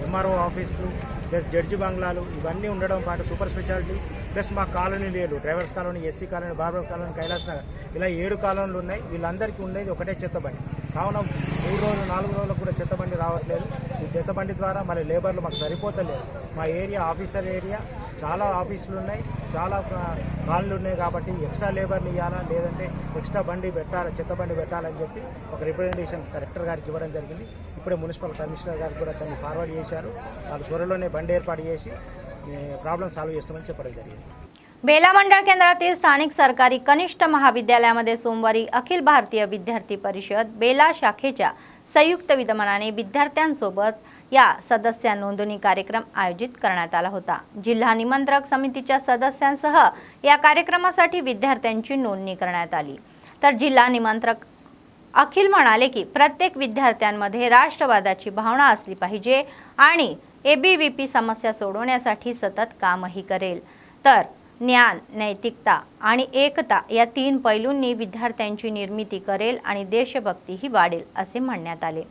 S4: MRO ఆఫీసులు ప్లస్ జడ్జి బంగ్లాలు ఇవన్నీ ఉండడం పాటు సూపర్ స్పెషాలిటీ ప్లస్ మా కాలనీలు drivers colony, SC colony, barber colony, Kailas Nagar ఇలా 7 కాలనీలు ఉన్నాయి। వీళ్ళందరికీ ఉండేది ఒకటే చెత్తబండి। కావున 3 రోజులు 4 రోజులకు కూడా చెత్తబండి రావట్లేదు। ఈ చెత్తబండి ద్వారా మరి లేబర్లు మాకు సరిపోతలేదు। మా ఏరియా ఆఫీసర్ ఏరియా చాలా ఆఫీసులు ఉన్నాయి, చాలా కాలనీలు ఉన్నాయి కాబట్టి ఎక్స్ట్రా లేబర్ని ఇవ్వాలా, లేదంటే ఎక్స్ట్రా బండి పెట్టాలా, చెత్త బండి పెట్టాలని చెప్పి ఒక రిప్రజెంటేషన్ కలెక్టర్ గారికి ఇవ్వడం జరిగింది। ఇప్పుడే మున్సిపల్ కమిషనర్ గారికి కూడా దాన్ని ఫార్వర్డ్ చేశారు। వాళ్ళు త్వరలోనే బండి ఏర్పాటు చేసి ప్రాబ్లం సాల్వ్ చేస్తామని చెప్పడం జరిగింది।
S1: बेला मंडळ केंद्रातील स्थानिक सरकारी कनिष्ठ महाविद्यालयामध्ये सोमवारी अखिल भारतीय विद्यार्थी परिषद बेला शाखेच्या संयुक्त विद्यमानाने विद्यार्थ्यांसोबत या सदस्य नोंदणी कार्यक्रम आयोजित करण्यात आला होता। जिल्हा निमंत्रक समितीच्या सदस्यांसह या कार्यक्रमासाठी विद्यार्थ्यांची नोंदणी करण्यात आली। तर जिल्हा निमंत्रक अखिल म्हणाले की प्रत्येक विद्यार्थ्यांमध्ये राष्ट्रवादाची भावना असली पाहिजे आणि एबीव्हीपी समस्या सोडवण्यासाठी सतत कामही करेल। तर ज्ञान, नैतिकता आणि एकता या 3 पैलूंनी विद्यार्थ्यांची निर्मिती करेल आणि देशभक्तीही वाढेल असे म्हणण्यात आले।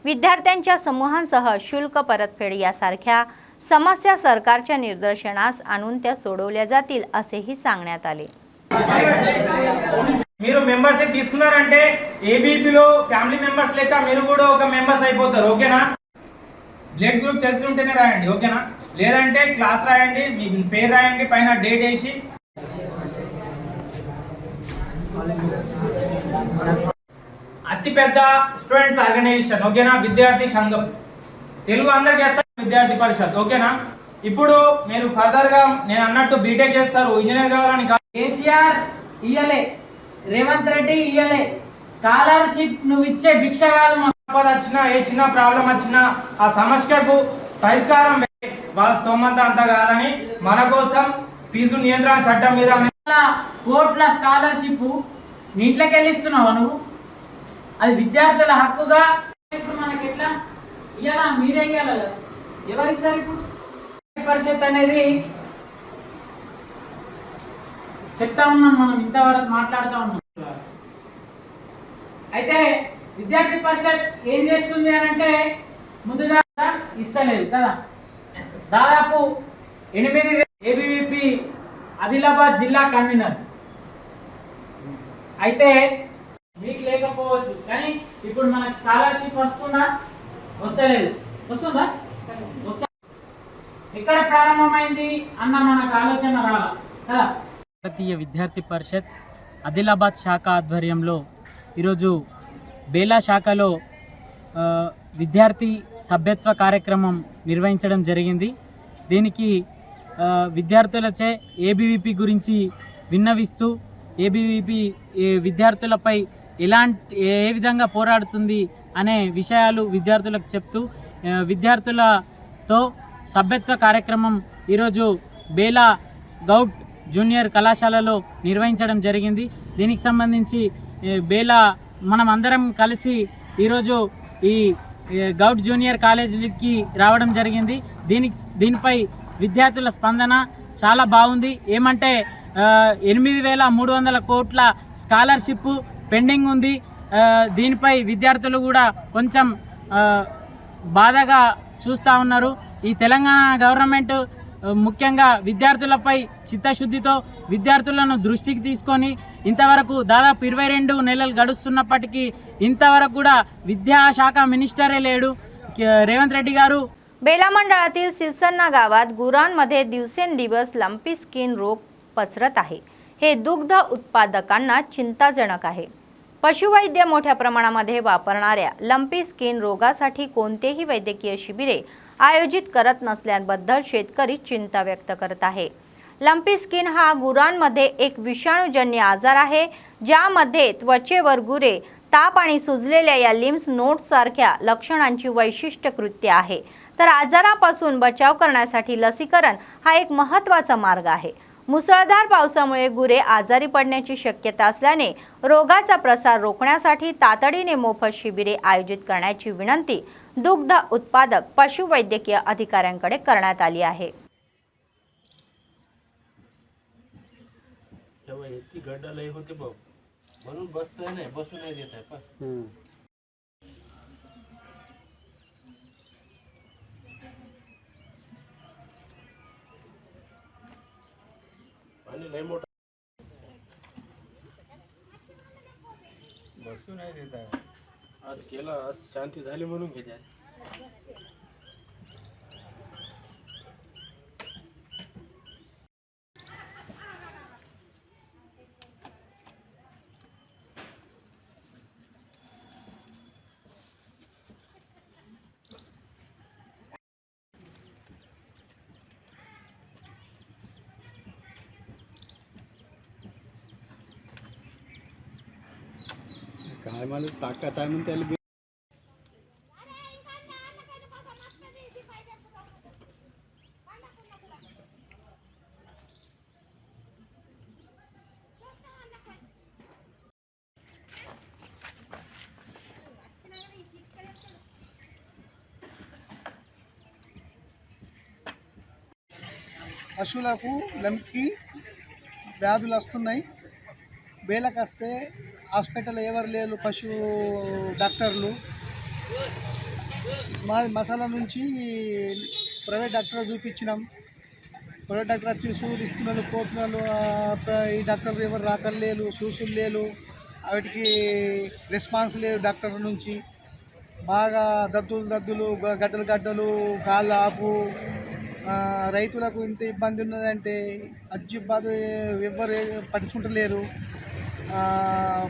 S1: विद्यार्थ्यांच्या समूहांसह शुल्क परतफेड यासारख्या समस्या सरकारच्या निर्देशनास आणून त्या सोडवल्या जातील असेही सांगण्यात आले।
S8: మీరు మెంబర్షిప్ తీసుకున్నారంటే ఏబీపీలో ఫ్యామిలీ మెంబర్స్ లెక్క మీరు కూడా ఒక మెంబర్స్ అయిపోతారు, ఓకేనా? బ్లడ్ గ్రూప్ తెలిసి ఉంటేనే రాయండి, ఓకేనా? లేదంటే క్లాస్ రాయండి, మీ పేరు రాయండి, పైన డేట్ వేసి అతిపెద్ద స్టూడెంట్స్ ఆర్గనైజేషన్, ఓకేనా? విద్యార్థి సంఘం, తెలుగు అందరికి చేస్తారు విద్యార్థి పరిషత్, ఓకేనా? ఇప్పుడు మీరు ఫర్దర్ గా నేను అన్నట్టు బీటెక్ చేస్తారు, ఇంజనీర్ కావాలని కేసీఆర్ ఇయ్యలే, రేవంత్ రెడ్డి ఇయ్యలే స్కాలర్షిప్, నువ్వు ఇచ్చే భిక్ష కాదు। వచ్చినా ఏ చిన్న ప్రాబ్లం వచ్చినా ఆ సమస్యకు పరిష్కారం వాళ్ళ స్తోమత అంతా కాదని మన కోసం ఫీజు నియంత్రణ చట్టం మీద కోట్ల స్కాలర్షిప్ నీటిలోకి వెళ్ళిస్తున్నావు నువ్వు, అది విద్యార్థుల హక్కుగా ఇప్పుడు మనకి ఎట్లా ఇయ్యాలా? మీరే ఇయ్యాలి కదా, ఎవరిస్తారు? ఇప్పుడు పరిషత్ అనేది చెప్తా ఉన్నాం, మనం ఇంతవరకు మాట్లాడుతూ ఉన్నాం। అయితే విద్యార్థి పరిషత్ ఏం చేస్తుంది అని అంటే ముందుగా ఇస్తలేదు కదా, దాదాపు 8 ఏబీవీపీ ఆదిలాబాద్ జిల్లా కన్వీనర్ అయితే మీకు లేకపోవచ్చు, కానీ ఇప్పుడు మనకు స్కాలర్షిప్ వస్తుందా? వస్తలేదు, వస్తుందా? ఎక్కడ ప్రారంభమైంది అన్న మనకు ఆలోచన రాలా కదా। భారతీయ విద్యార్థి పరిషత్ ఆదిలాబాద్ శాఖ ఆధ్వర్యంలో ఈరోజు బేలా శాఖలో విద్యార్థి సభ్యత్వ కార్యక్రమం నిర్వహించడం జరిగింది। దీనికి విద్యార్థులచే ఏబీవీపీ గురించి విన్నవిస్తూ ఏబీవీపీ విద్యార్థులపై ఏ విధంగా పోరాడుతుంది అనే విషయాలు విద్యార్థులకు చెప్తూ విద్యార్థులతో సభ్యత్వ కార్యక్రమం ఈరోజు బేలా గౌట్ జూనియర్ కళాశాలలో నిర్వహించడం జరిగింది। దీనికి సంబంధించి బేలా మనం అందరం కలిసి ఈరోజు ఈ గౌడ్ జూనియర్ కాలేజీకి రావడం జరిగింది. దీనిపై విద్యార్థుల స్పందన చాలా బాగుంది. ఏమంటే 8,300 కోట్ల స్కాలర్షిప్ పెండింగ్ ఉంది. దీనిపై విద్యార్థులు కూడా కొంచెం బాధగా చూస్తూ ఉన్నారు. ఈ తెలంగాణ గవర్నమెంట్ ముఖ్యంగా విద్యార్థులపై చిత్తశుద్ధితో విద్యార్థులను దృష్టికి తీసుకొని ఇంతవరకు దాదాపు 22 నెలలు గడుస్తున్నప్పటికీ इंतवరకు కూడా विद्याशाख मिनिस्टरे लेडू रेवंत रेड्डी गारू.
S1: बेला मंडळातील सिरसन्ना गावात गुरांमध्ये दिवसेंदिवस लंपी स्किन रोग पसरत आहे. हे दुग्ध उत्पादकांना चिंताजनक आहे. पशुवैद्य मोठ्या प्रमाणामध्ये वापरणाऱ्या लंपी स्किन रोगासाठी कोणतेही वैद्यकीय शिबिरे आयोजित करत नसल्याबद्दल शेतकरी चिंता व्यक्त करत आहे. लंपी स्किन हा गुरांमध्ये एक विषाणूजन्य आजार आहे, ज्यामध्ये त्वचेवर गुरे, ताप आणि सुजलेल्या या लिम्फ नोड्स सारख्या लक्षणांची वैशिष्ट्यकृत्य आहे. तर आजारापासून बचाव करण्यासाठी लसीकरण हा एक महत्त्वाचा मार्ग आहे. मुसळधार पावसामुळे गुरे आजारी पडण्याची शक्यता असल्याने रोगाचा प्रसार रोखण्यासाठी तातडीने मोफत शिबिरे आयोजित करण्याची विनंती दुग्ध उत्पादक पशुवैद्यकीय अधिकाऱ्यांकडे करण्यात आली आहे.
S3: म्हणून बसतोय नाही, बसू नाही देत आहे पण आणि लय मोठा बसू नाही देत आहे. आज केला, आज शांती झाली म्हणून घेते. काय मला ताकद आहे म्हणून त्याला
S4: పశువులకు లంపి వ్యాధులు వస్తున్నాయి. బేలకు వస్తే హాస్పిటల్ ఎవరు లేరు, పశు డాక్టర్లు. మా మసాలా నుంచి ప్రైవేట్ డాక్టర్ చూపించినాం. ప్రైవేట్ డాక్టర్ వచ్చి సూదులు ఇస్తున్నారు, పోతున్నారు. ఈ డాక్టర్లు ఎవరు రాకర్లేరు, సూసులు లేరు, వాటికి రెస్పాన్స్ లేదు డాక్టర్ నుంచి. బాగా దద్దులు గడ్డలు కాళ్ళు ఆపు. రైతులకు ఇంత ఇబ్బంది ఉన్నదంటే అజ్జిబ్బాదు ఎవరు పట్టించుకుంటలేరు.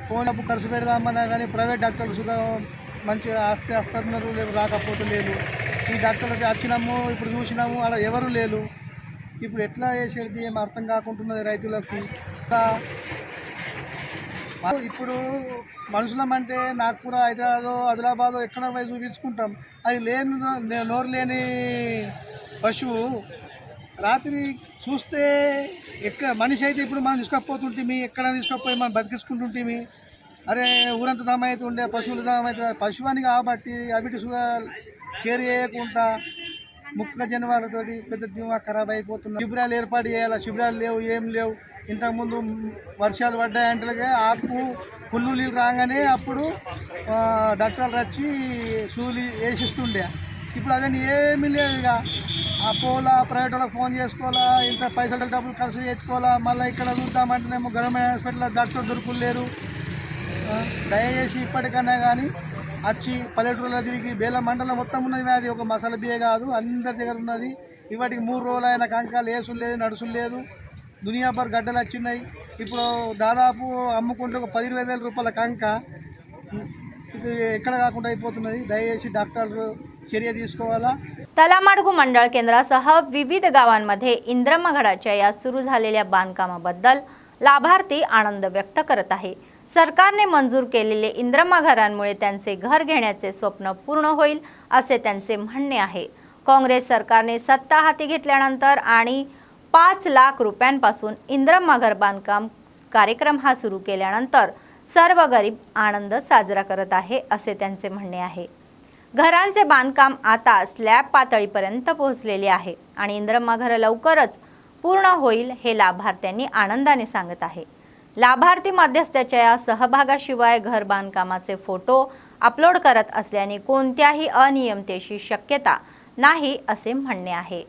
S4: ఫోన్ అప్పు ఖర్చు పెడదామన్నా కానీ ప్రైవేట్ డాక్టర్లు కూడా మంచిగా వస్తున్నారు, లేవు రాకపోతలేదు. ఈ డాక్టర్లకి వచ్చినాము, ఇప్పుడు చూసినాము, అలా ఎవరు లేరు. ఇప్పుడు ఎట్లా చేసేది ఏం అర్థం కాకుంటున్నది రైతులకి. ఇప్పుడు మనుషులమంటే నాగ్పూర్, ఆదిలాబాద్ ఎక్కడ పోయి చూపించుకుంటాం. అది నోరు లేని పశువు రాత్రి చూస్తే ఎక్కడ మనిషి అయితే ఇప్పుడు మనం తీసుకపోతుంటే ఎక్కడ తీసుకపోయి మనం బతికించుకుంటుంటే అరే ఊరంతా దమైతుండే, పశువులు దమైతుండే. పశువుని కాబట్టి అవిటి కేర్ చేయకుండా ముక్క జనవాళ్ళతోటి పెద్ద దిమాగ్ ఖరాబ్ అయిపోతుంది. శిబిరాలు ఏర్పాటు చేయాలి, శిబిరాలు లేవు, ఏం లేవు. ఇంతకుముందు వర్షాలు పడ్డాయంటే ఆకు పుల్లు నీళ్ళు రాగానే అప్పుడు డాక్టర్లు వచ్చి సూలు వేసిస్తుండే. ఇప్పుడు అవన్నీ ఏమీ లేవు. ఇక ఆ పోలా ప్రైవేట్ వాళ్ళకి ఫోన్ చేసుకోవాలా, ఇంత పైసలు డబ్బులు ఖర్చు చేసుకోవాలా. మళ్ళీ ఇక్కడ చూద్దామంటేనేమో గవర్నమెంట్ హాస్పిటల్లో డాక్టర్ దొరుకులేరు. దయచేసి ఇప్పటికన్నా కానీ వచ్చి పల్లెటూరులో తిరిగి బేల మండలం మొత్తం ఉన్నది వ్యాధి, ఒక మసాలా బియ్య కాదు, అందరి దగ్గర ఉన్నది. ఇవాటికి 3 రోజులు అయిన కంకాలు వేసులు లేదు, నడుసులు లేదు, దునియాభర్ గడ్డలు వచ్చినాయి. ఇప్పుడు దాదాపు అమ్ముకుంటే ఒక 10-20 వేల రూపాయల కంక. ఇది ఎక్కడ काకుండా అయిపోతున్నది. దయచేసి డాక్టర్లు चर्या తీసుకోవాలా.
S1: तलामाडगू मंडळ केंद्रासह विविध गावांमध्ये इंद्रमगडाच्या या सुरू झालेल्या बांधकामाबद्दल लाभार्थी आनंद व्यक्त करत आहे. सरकारने मंजूर केलेले इंद्रमघरांमुळे त्यांचे घर घेण्याचे स्वप्न पूर्ण होईल असे त्यांचे म्हणणे आहे. काँग्रेस सरकारने सत्ता हाती घेतल्यानंतर आणि 5 लाख रुपयांपासून इंद्रमघर बांधकाम कार्यक्रम हा सुरू केल्यानंतर सर्व गरीब आनंद साजरा करत आहे असे त्यांचे म्हणणे आहे। घरांचे बांधकाम आता स्लॅब पातळीपर्यंत पोहोचलेले आहे आणि इंद्रम्मा घर लवकरच पूर्ण होईल हे लाभार्थ्यांनी आनंदाने सांगत आहे। लाभार्थी मध्यस्थाच्या या सहभागाशिवाय घर बांधकामाचे फोटो अपलोड करत असल्याने कोणत्याही अनियमिततेची शक्यता नाही असे म्हणणे आहे।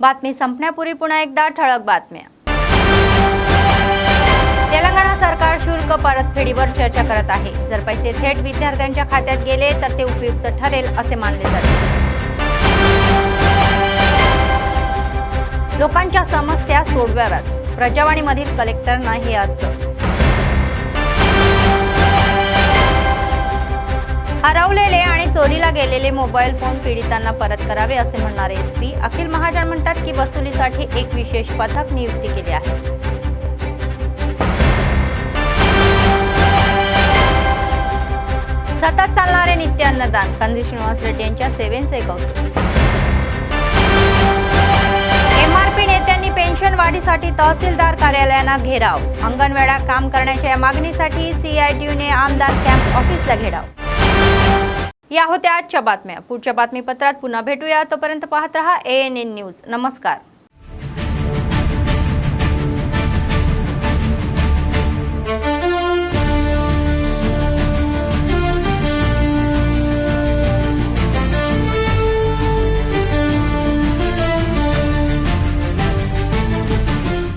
S1: बातमी संपण्यापूर्वी पुन्हा एकदा ठळक बातम्या। तेलंगणा सरकार शुल्क परतफेडीवर चर्चा करत आहे। जर पैसे थेट विद्यार्थ्यांच्या खात्यात गेले तर ते उपयुक्त ठरेल असे मानले जाते। लोकांच्या समस्या सोडवाव्यात, प्रजावाणीमधील कलेक्टरना हे अर्ज। हरवलेले आणि चोरीला गेलेले मोबाईल फोन पीडितांना परत करावे असे म्हणणारे एसपी अखिल महाजन म्हणतात की वसुलीसाठी एक विशेष पथक नियुक्ती केली आहे। सतत चालणारे नित्य अन्नदान, कंदी श्रीनिवास रेड्डी यांच्या सेवेचे कौतुक। एमआरपी नेत्यांनी पेन्शन वाढीसाठी तहसीलदार कार्यालयांना घेराव, अंगणवाड्या काम करण्याच्या मागणीसाठी सीआयटीयूने आमदार कॅम्प ऑफिसला घेराव। या होत्या आजच्या बातम्या। पुढच्या बातमीपत्रात पुन्हा भेटूया, तोपर्यंत पाहत रहा ANN न्यूज। नमस्कार।